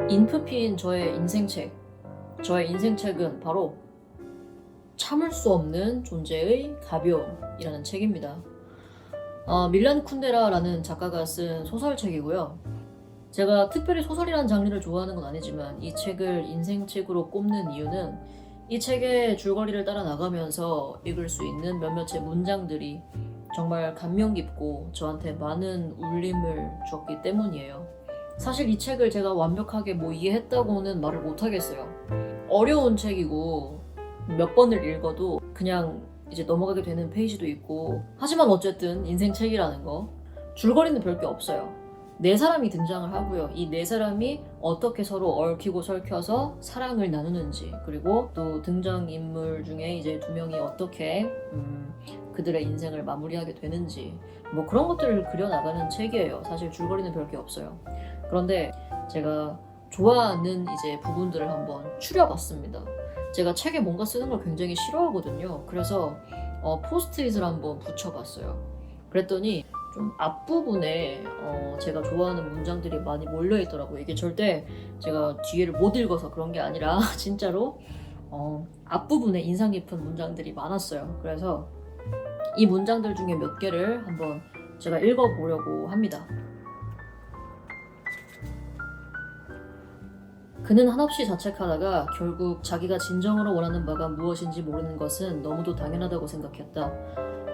인프피인 저의 인생책. 저의 인생책은 바로 참을 수 없는 존재의 가벼움이라는 책입니다. 밀란 쿤데라라는 작가가 쓴 소설책이고요. 제가 특별히 소설이라는 장르를 좋아하는 건 아니지만 이 책을 인생책으로 꼽는 이유는 이 책의 줄거리를 따라 나가면서 읽을 수 있는 몇몇의 문장들이 정말 감명 깊고 저한테 많은 울림을 줬기 때문이에요. 사실 이 책을 제가 완벽하게 이해했다고는 말을 못하겠어요. 어려운 책이고 몇 번을 읽어도 그냥 이제 넘어가게 되는 페이지도 있고, 하지만 어쨌든 인생책이라는 거 줄거리는 별게 없어요. 네 사람이 등장을 하고요. 이 네 사람이 어떻게 서로 얽히고 설켜서 사랑을 나누는지, 그리고 또 등장인물 중에 이제 두 명이 어떻게 그들의 인생을 마무리하게 되는지, 그런 것들을 그려나가는 책이에요. 사실 줄거리는 별게 없어요. 그런데 제가 좋아하는 이제 부분들을 한번 추려봤습니다. 제가 책에 뭔가 쓰는 걸 굉장히 싫어하거든요. 그래서 포스트잇을 한번 붙여봤어요. 그랬더니 좀 앞부분에 제가 좋아하는 문장들이 많이 몰려있더라고요. 이게 절대 제가 뒤에를 못 읽어서 그런 게 아니라 진짜로 앞부분에 인상 깊은 문장들이 많았어요. 그래서 이 문장들 중에 몇 개를 한번 제가 읽어보려고 합니다. 그는 한없이 자책하다가 결국 자기가 진정으로 원하는 바가 무엇인지 모르는 것은 너무도 당연하다고 생각했다.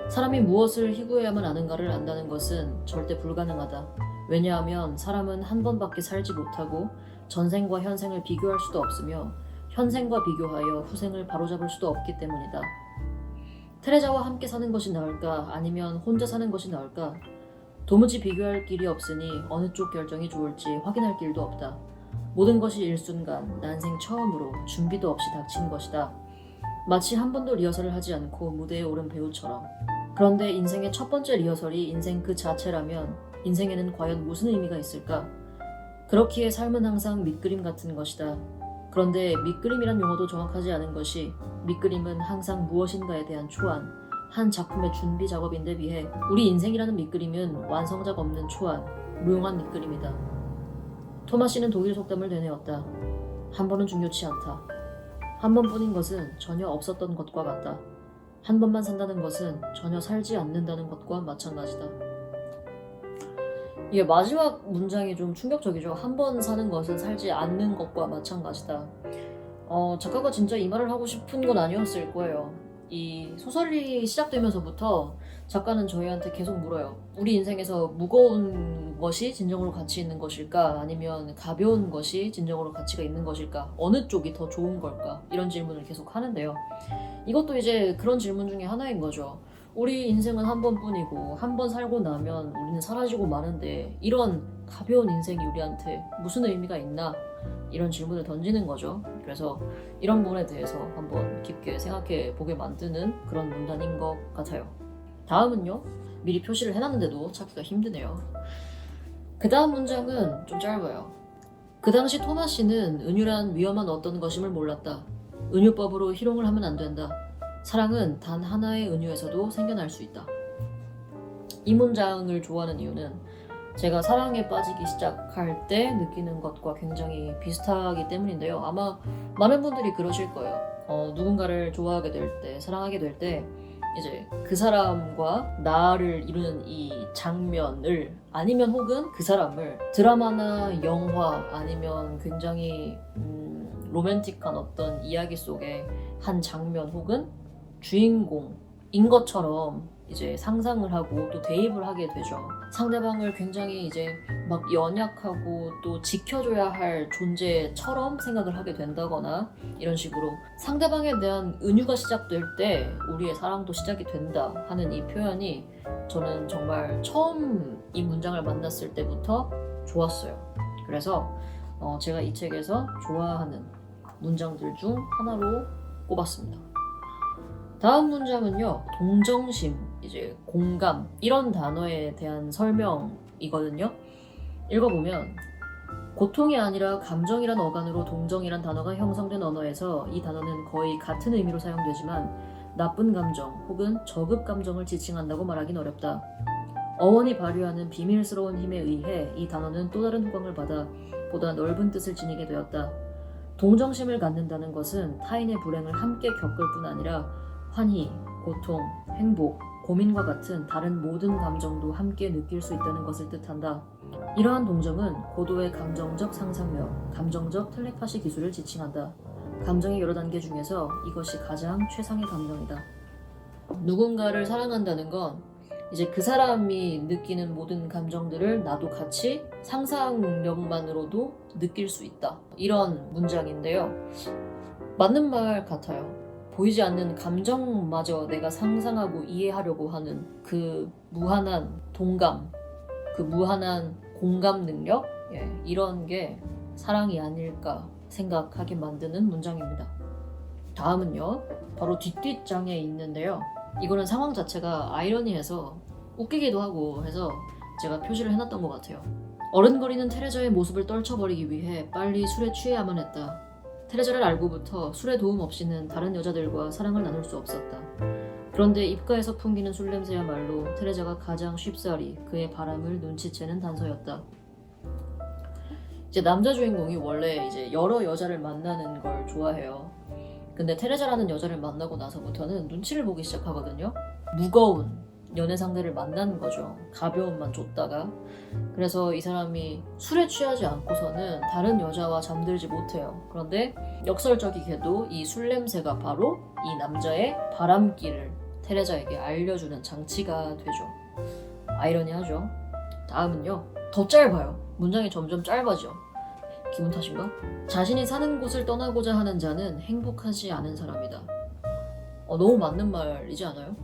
사람이 무엇을 희구해야만 아는가를 안다는 것은 절대 불가능하다. 왜냐하면 사람은 한 번밖에 살지 못하고 전생과 현생을 비교할 수도 없으며 현생과 비교하여 후생을 바로잡을 수도 없기 때문이다. 테레자와 함께 사는 것이 나을까 아니면 혼자 사는 것이 나을까? 도무지 비교할 길이 없으니 어느 쪽 결정이 좋을지 확인할 길도 없다. 모든 것이 일순간 난생 처음으로 준비도 없이 닥친 것이다. 마치 한 번도 리허설을 하지 않고 무대에 오른 배우처럼. 그런데 인생의 첫 번째 리허설이 인생 그 자체라면 인생에는 과연 무슨 의미가 있을까? 그렇기에 삶은 항상 밑그림 같은 것이다. 그런데 밑그림이란 용어도 정확하지 않은 것이, 밑그림은 항상 무엇인가에 대한 초안, 한 작품의 준비 작업인데 비해 우리 인생이라는 밑그림은 완성작 없는 초안, 무용한 밑그림이다. 토마시는 독일 속담을 되뇌었다. 한 번은 중요치 않다. 한 번뿐인 것은 전혀 없었던 것과 같다. 한 번만 산다는 것은 전혀 살지 않는다는 것과 마찬가지다. 이게 마지막 문장이 좀 충격적이죠. 한 번 사는 것은 살지 않는 것과 마찬가지다. 작가가 진짜 이 말을 하고 싶은 건 아니었을 거예요. 이 소설이 시작되면서부터 작가는 저희한테 계속 물어요. 우리 인생에서 무거운 것이 진정으로 가치 있는 것일까? 아니면 가벼운 것이 진정으로 가치가 있는 것일까? 어느 쪽이 더 좋은 걸까? 이런 질문을 계속 하는데요. 이것도 이제 그런 질문 중에 하나인 거죠. 우리 인생은 한 번뿐이고 한 번 살고 나면 우리는 사라지고 마는데 이런 가벼운 인생이 우리한테 무슨 의미가 있나? 이런 질문을 던지는 거죠. 그래서 이런 부분에 대해서 한번 깊게 생각해 보게 만드는 그런 문단인 것 같아요. 다음은요. 미리 표시를 해놨는데도 찾기가 힘드네요. 그 다음 문장은 좀 짧아요. 그 당시 토마시는 은유란 위험한 어떤 것임을 몰랐다. 은유법으로 희롱을 하면 안 된다. 사랑은 단 하나의 은유에서도 생겨날 수 있다. 이 문장을 좋아하는 이유는 제가 사랑에 빠지기 시작할 때 느끼는 것과 굉장히 비슷하기 때문인데요. 아마 많은 분들이 그러실 거예요. 누군가를 좋아하게 될 때, 사랑하게 될 때 이제 그 사람과 나를 이루는 이 장면을, 아니면 혹은 그 사람을 드라마나 영화 아니면 굉장히 로맨틱한 어떤 이야기 속의 한 장면 혹은 주인공인 것처럼 이제 상상을 하고 또 대입을 하게 되죠. 상대방을 굉장히 이제 막 연약하고 또 지켜줘야 할 존재처럼 생각을 하게 된다거나 이런 식으로 상대방에 대한 은유가 시작될 때 우리의 사랑도 시작이 된다 하는 이 표현이 저는 정말 처음 이 문장을 만났을 때부터 좋았어요. 그래서 제가 이 책에서 좋아하는 문장들 중 하나로 꼽았습니다. 다음 문장은요. 동정심, 이제 공감 이런 단어에 대한 설명이거든요. 읽어보면 고통이 아니라 감정이란 어간으로 동정이란 단어가 형성된 언어에서 이 단어는 거의 같은 의미로 사용되지만 나쁜 감정 혹은 저급 감정을 지칭한다고 말하긴 어렵다. 어원이 발휘하는 비밀스러운 힘에 의해 이 단어는 또 다른 호강을 받아 보다 넓은 뜻을 지니게 되었다. 동정심을 갖는다는 것은 타인의 불행을 함께 겪을 뿐 아니라 환희, 고통, 행복, 고민과 같은 다른 모든 감정도 함께 느낄 수 있다는 것을 뜻한다. 이러한 동정은 고도의 감정적 상상력, 감정적 텔레파시 기술을 지칭한다. 감정의 여러 단계 중에서 이것이 가장 최상의 감정이다. 누군가를 사랑한다는 건 이제 그 사람이 느끼는 모든 감정들을 나도 같이 상상력만으로도 느낄 수 있다. 이런 문장인데요. 맞는 말 같아요. 보이지 않는 감정마저 내가 상상하고 이해하려고 하는 그 무한한 동감, 그 무한한 공감 능력? 이런 게 사랑이 아닐까 생각하게 만드는 문장입니다. 다음은요. 바로 뒷장에 있는데요. 이거는 상황 자체가 아이러니해서 웃기기도 하고 해서 제가 표시를 해놨던 것 같아요. 어른거리는 테레자의 모습을 떨쳐버리기 위해 빨리 술에 취해야만 했다. 테레자를 알고부터 술의 도움 없이는 다른 여자들과 사랑을 나눌 수 없었다. 그런데 입가에서 풍기는 술 냄새야말로 테레자가 가장 쉽사리 그의 바람을 눈치채는 단서였다. 이제 남자 주인공이 원래 이제 여러 여자를 만나는 걸 좋아해요. 근데 테레자라는 여자를 만나고 나서부터는 눈치를 보기 시작하거든요. 무거운 연애 상대를 만나는 거죠. 가벼움만 줬다가. 그래서 이 사람이 술에 취하지 않고서는 다른 여자와 잠들지 못해요. 그런데 역설적이게도 이 술 냄새가 바로 이 남자의 바람길을 테레자에게 알려주는 장치가 되죠. 아이러니하죠. 다음은요. 더 짧아요. 문장이 점점 짧아져. 기분 탓인가? 자신이 사는 곳을 떠나고자 하는 자는 행복하지 않은 사람이다. 너무 맞는 말이지 않아요?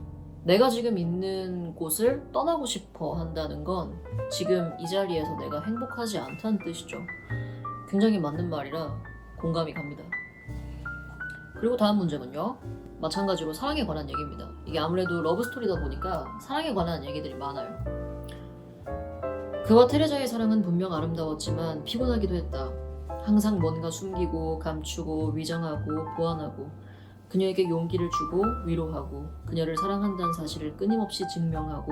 내가 지금 있는 곳을 떠나고 싶어 한다는 건 지금 이 자리에서 내가 행복하지 않다는 뜻이죠. 굉장히 맞는 말이라 공감이 갑니다. 그리고 다음 문제는요. 마찬가지로 사랑에 관한 얘기입니다. 이게 아무래도 러브스토리다 보니까 사랑에 관한 얘기들이 많아요. 그와 테레자의 사랑은 분명 아름다웠지만 피곤하기도 했다. 항상 뭔가 숨기고 감추고 위장하고 보완하고 그녀에게 용기를 주고 위로하고 그녀를 사랑한다는 사실을 끊임없이 증명하고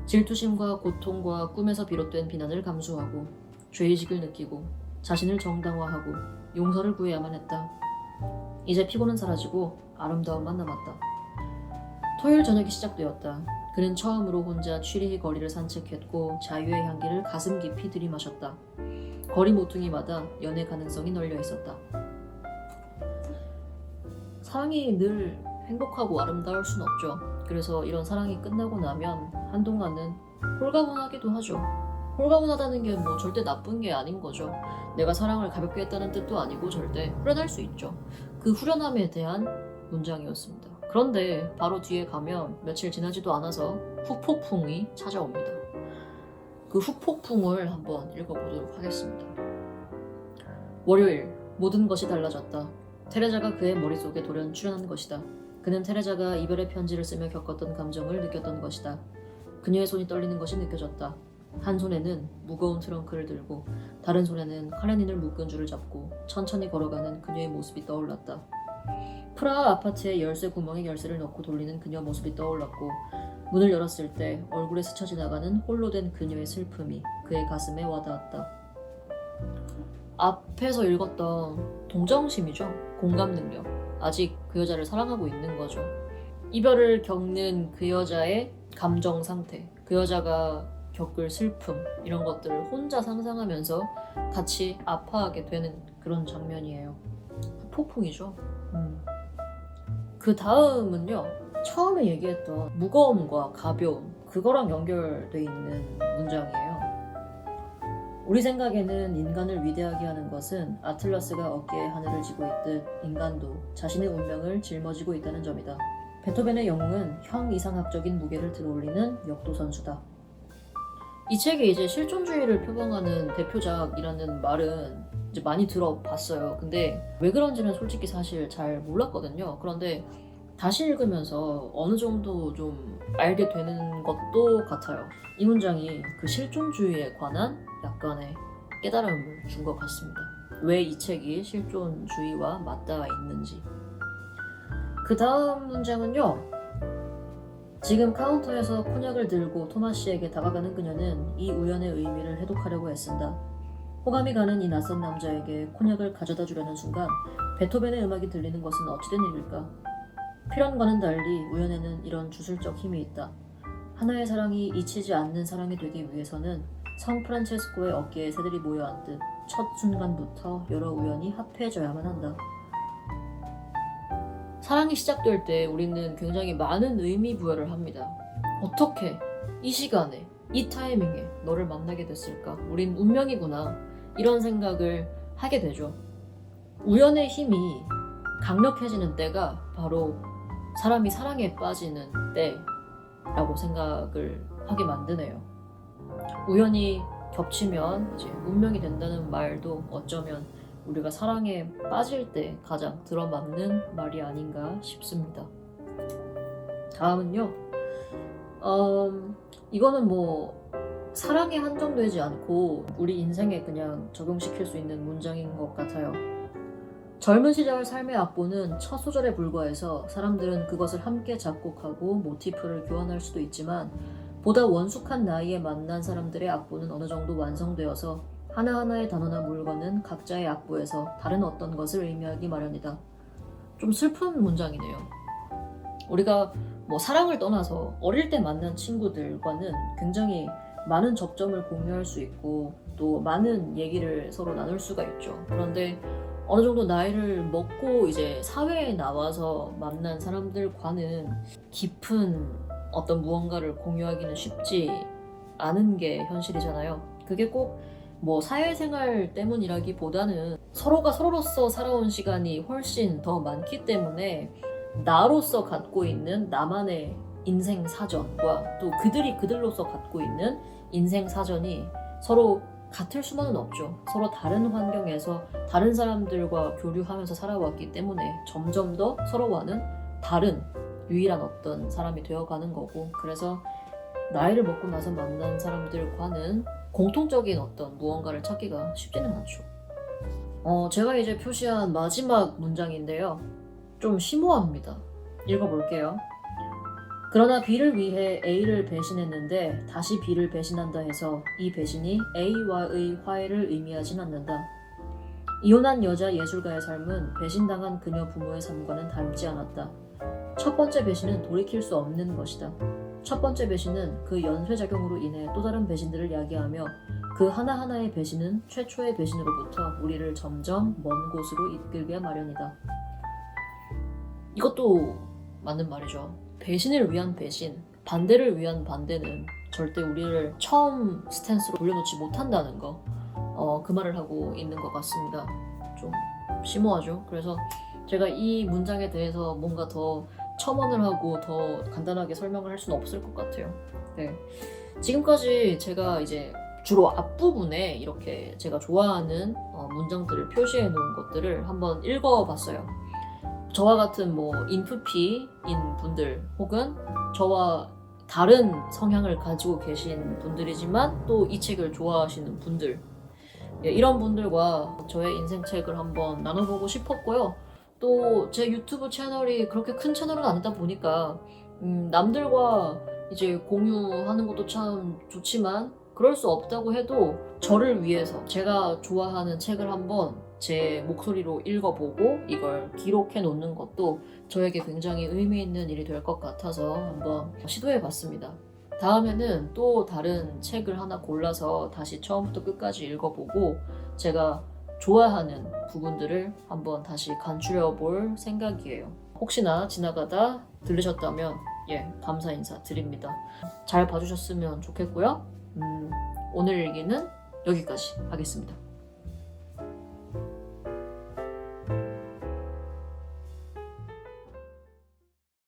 질투심과 고통과 꿈에서 비롯된 비난을 감수하고 죄의식을 느끼고 자신을 정당화하고 용서를 구해야만 했다. 이제 피곤은 사라지고 아름다움만 남았다. 토요일 저녁이 시작되었다. 그는 처음으로 혼자 취리히 거리를 산책했고 자유의 향기를 가슴 깊이 들이마셨다. 거리 모퉁이마다 연애 가능성이 널려 있었다. 사랑이 늘 행복하고 아름다울 순 없죠. 그래서 이런 사랑이 끝나고 나면 한동안은 홀가분하기도 하죠. 홀가분하다는 게 뭐 절대 나쁜 게 아닌 거죠. 내가 사랑을 가볍게 했다는 뜻도 아니고 절대 후련할 수 있죠. 그 후련함에 대한 문장이었습니다. 그런데 바로 뒤에 가면 며칠 지나지도 않아서 후폭풍이 찾아옵니다. 그 후폭풍을 한번 읽어보도록 하겠습니다. 월요일, 모든 것이 달라졌다. 테레자가 그의 머릿속에 돌연 출현한 것이다. 그는 테레자가 이별의 편지를 쓰며 겪었던 감정을 느꼈던 것이다. 그녀의 손이 떨리는 것이 느껴졌다. 한 손에는 무거운 트렁크를 들고 다른 손에는 카레닌을 묶은 줄을 잡고 천천히 걸어가는 그녀의 모습이 떠올랐다. 프라하 아파트의 열쇠 구멍에 열쇠를 넣고 돌리는 그녀 모습이 떠올랐고 문을 열었을 때 얼굴에 스쳐 지나가는 홀로 된 그녀의 슬픔이 그의 가슴에 와닿았다. 앞에서 읽었던 동정심이죠. 공감 능력. 아직 그 여자를 사랑하고 있는 거죠. 이별을 겪는 그 여자의 감정 상태, 그 여자가 겪을 슬픔 이런 것들을 혼자 상상하면서 같이 아파하게 되는 그런 장면이에요. 폭풍이죠. 그 다음은요. 처음에 얘기했던 무거움과 가벼움 그거랑 연결돼 있는 문장이에요. 우리 생각에는 인간을 위대하게 하는 것은 아틀라스가 어깨에 하늘을 지고 있듯 인간도 자신의 운명을 짊어지고 있다는 점이다. 베토벤의 영웅은 형 이상학적인 무게를 들어올리는 역도선수다. 이 책이 이제 실존주의를 표방하는 대표작이라는 말은 이제 많이 들어봤어요. 근데 왜 그런지는 솔직히 사실 잘 몰랐거든요. 그런데 다시 읽으면서 어느 정도 좀 알게 되는 것도 같아요. 이 문장이 그 실존주의에 관한 약간의 깨달음을 준 것 같습니다. 왜 이 책이 실존주의와 맞닿아 있는지. 그 다음 문장은요. 지금 카운터에서 콘약을 들고 토마시에게 다가가는 그녀는 이 우연의 의미를 해독하려고 애쓴다. 호감이 가는 이 낯선 남자에게 콘약을 가져다 주려는 순간 베토벤의 음악이 들리는 것은 어찌된 일일까? 필연과는 달리 우연에는 이런 주술적 힘이 있다. 하나의 사랑이 잊히지 않는 사랑이 되기 위해서는 성 프란체스코의 어깨에 새들이 모여 앉듯 첫 순간부터 여러 우연이 합해져야만 한다. 사랑이 시작될 때 우리는 굉장히 많은 의미 부여를 합니다. 어떻게 이 시간에 이 타이밍에 너를 만나게 됐을까? 우린 운명이구나. 이런 생각을 하게 되죠. 우연의 힘이 강력해지는 때가 바로 사람이 사랑에 빠지는 때라고 생각을 하게 만드네요. 우연히 겹치면 이제 운명이 된다는 말도 어쩌면 우리가 사랑에 빠질 때 가장 들어맞는 말이 아닌가 싶습니다. 다음은요. 이거는 뭐 사랑에 한정되지 않고 우리 인생에 그냥 적용시킬 수 있는 문장인 것 같아요. 젊은 시절 삶의 악보는 첫 소절에 불과해서 사람들은 그것을 함께 작곡하고 모티프를 교환할 수도 있지만 보다 원숙한 나이에 만난 사람들의 악보는 어느 정도 완성되어서 하나하나의 단어나 물건은 각자의 악보에서 다른 어떤 것을 의미하기 마련이다. 좀 슬픈 문장이네요. 우리가 뭐 사랑을 떠나서 어릴 때 만난 친구들과는 굉장히 많은 접점을 공유할 수 있고 또 많은 얘기를 서로 나눌 수가 있죠. 그런데 어느 정도 나이를 먹고 이제 사회에 나와서 만난 사람들과는 깊은 어떤 무언가를 공유하기는 쉽지 않은 게 현실이잖아요. 그게 꼭 뭐 사회생활 때문이라기보다는 서로가 서로로서 살아온 시간이 훨씬 더 많기 때문에 나로서 갖고 있는 나만의 인생 사전과 또 그들이 그들로서 갖고 있는 인생 사전이 서로 같을 수만은 없죠. 서로 다른 환경에서 다른 사람들과 교류하면서 살아왔기 때문에 점점 더 서로와는 다른 유일한 어떤 사람이 되어가는 거고, 그래서 나이를 먹고 나서 만난 사람들과는 공통적인 어떤 무언가를 찾기가 쉽지는 않죠. 제가 이제 표시한 마지막 문장인데요. 좀 심오합니다. 읽어볼게요. 그러나 B를 위해 A를 배신했는데 다시 B를 배신한다 해서 이 배신이 A와의 화해를 의미하진 않는다. 이혼한 여자 예술가의 삶은 배신당한 그녀 부모의 삶과는 닮지 않았다. 첫 번째 배신은 돌이킬 수 없는 것이다. 첫 번째 배신은 그 연쇄작용으로 인해 또 다른 배신들을 야기하며 그 하나하나의 배신은 최초의 배신으로부터 우리를 점점 먼 곳으로 이끌게 마련이다. 이것도 맞는 말이죠. 배신을 위한 배신, 반대를 위한 반대는 절대 우리를 처음 스탠스로 돌려놓지 못한다는 거, 그 말을 하고 있는 것 같습니다. 좀 심오하죠. 그래서 제가 이 문장에 대해서 뭔가 더 첨언을 하고 더 간단하게 설명을 할 수는 없을 것 같아요. 네. 지금까지 제가 이제 주로 앞부분에 이렇게 제가 좋아하는 문장들을 표시해 놓은 것들을 한번 읽어봤어요. 저와 같은 뭐 인프피인 분들 혹은 저와 다른 성향을 가지고 계신 분들이지만 또 이 책을 좋아하시는 분들, 이런 분들과 저의 인생책을 한번 나눠보고 싶었고요. 또 제 유튜브 채널이 그렇게 큰 채널은 아니다 보니까 남들과 이제 공유하는 것도 참 좋지만 그럴 수 없다고 해도 저를 위해서 제가 좋아하는 책을 한번 제 목소리로 읽어보고 이걸 기록해 놓는 것도 저에게 굉장히 의미 있는 일이 될 것 같아서 한번 시도해 봤습니다. 다음에는 또 다른 책을 하나 골라서 다시 처음부터 끝까지 읽어보고 제가 좋아하는 부분들을 한번 다시 간추려 볼 생각이에요. 혹시나 지나가다 들으셨다면 감사 인사 드립니다. 잘 봐주셨으면 좋겠고요. 오늘 일기는 여기까지 하겠습니다.